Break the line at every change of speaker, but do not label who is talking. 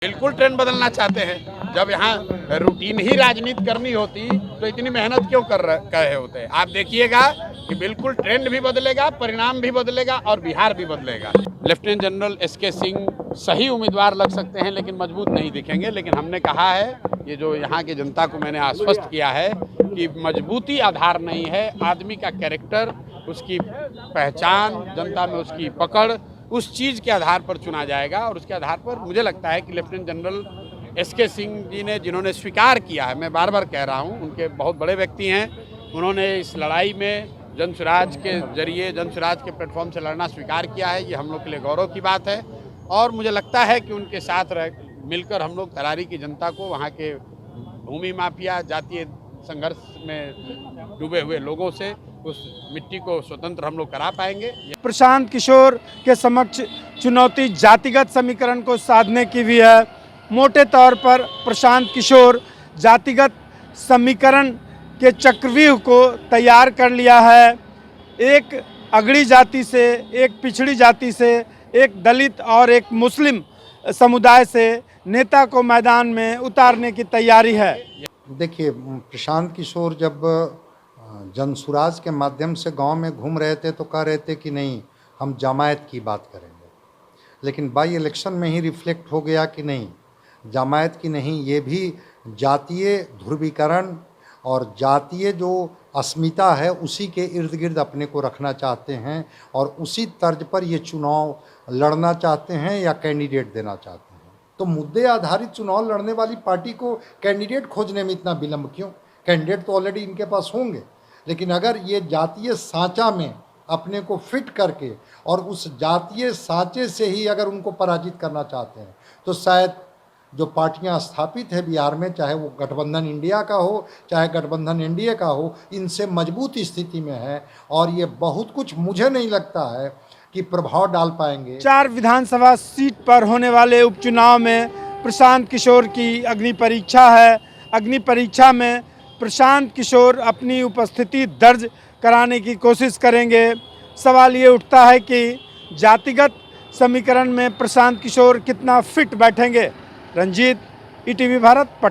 बिल्कुल ट्रेंड बदलना चाहते हैं। जब यहाँ रूटीन ही राजनीति करनी होती तो इतनी मेहनत क्यों कर रहे होते। आप देखिएगा कि बिल्कुल ट्रेंड भी बदलेगा, परिणाम भी बदलेगा और बिहार भी बदलेगा। लेफ्टिनेंट जनरल एसके सिंह सही उम्मीदवार लग सकते हैं लेकिन मजबूत नहीं दिखेंगे। लेकिन हमने कहा है, ये जो यहाँ की जनता को मैंने आश्वस्त किया है कि मजबूती आधार नहीं है, आदमी का कैरेक्टर, उसकी पहचान, जनता में उसकी पकड़, उस चीज़ के आधार पर चुना जाएगा। और उसके आधार पर मुझे लगता है कि lieutenant general SK Singh ji ने, जिन्होंने स्वीकार किया है, मैं बार बार कह रहा हूँ, उनके बहुत बड़े व्यक्ति हैं, उन्होंने इस लड़ाई में जनसुराज के जरिए, जनसुराज के प्लेटफॉर्म से लड़ना स्वीकार किया है। ये हम लोग के लिए गौरव की बात है। और मुझे लगता है कि उनके साथ मिलकर हम लोग तरारी की जनता को, वहाँ के भूमि माफिया, जातीय संघर्ष में डूबे हुए लोगों से उस मिट्टी को स्वतंत्र हम लोग करा पाएंगे।
प्रशांत किशोर के समक्ष चुनौती जातिगत समीकरण को साधने की भी है। मोटे तौर पर प्रशांत किशोर जातिगत समीकरण के चक्रव्यूह को तैयार कर लिया है। एक अगड़ी जाति से, एक पिछड़ी जाति से, एक दलित और एक मुस्लिम समुदाय से नेता को मैदान में उतारने की तैयारी है।
देखिए, प्रशांत किशोर जब जनसुराज के माध्यम से गांव में घूम रहे थे तो कह रहे थे कि नहीं, हम जमायत की बात करेंगे। लेकिन बाई इलेक्शन में ही रिफ्लेक्ट हो गया कि नहीं, जमायत की नहीं, ये भी जातीय ध्रुवीकरण और जातीय जो अस्मिता है उसी के इर्द गिर्द अपने को रखना चाहते हैं और उसी तर्ज पर ये चुनाव लड़ना चाहते हैं या कैंडिडेट देना चाहते हैं। तो मुद्दे आधारित चुनाव लड़ने वाली पार्टी को कैंडिडेट खोजने में इतना विलंब क्यों? कैंडिडेट तो ऑलरेडी इनके पास होंगे। लेकिन अगर ये जातीय सांचा में अपने को फिट करके और उस जातीय सांचे से ही अगर उनको पराजित करना चाहते हैं तो शायद जो पार्टियां स्थापित है बिहार में, चाहे वो गठबंधन इंडिया का हो, चाहे गठबंधन एनडीए का हो, इनसे मजबूत स्थिति में है और ये बहुत कुछ मुझे नहीं लगता है कि प्रभाव डाल पाएंगे।
4 विधानसभा सीट पर होने वाले उपचुनाव में प्रशांत किशोर की अग्नि परीक्षा है। अग्नि परीक्षा में प्रशांत किशोर अपनी उपस्थिति दर्ज कराने की कोशिश करेंगे। सवाल ये उठता है कि जातिगत समीकरण में प्रशांत किशोर कितना फिट बैठेंगे। रंजीत, ईटीवी भारत।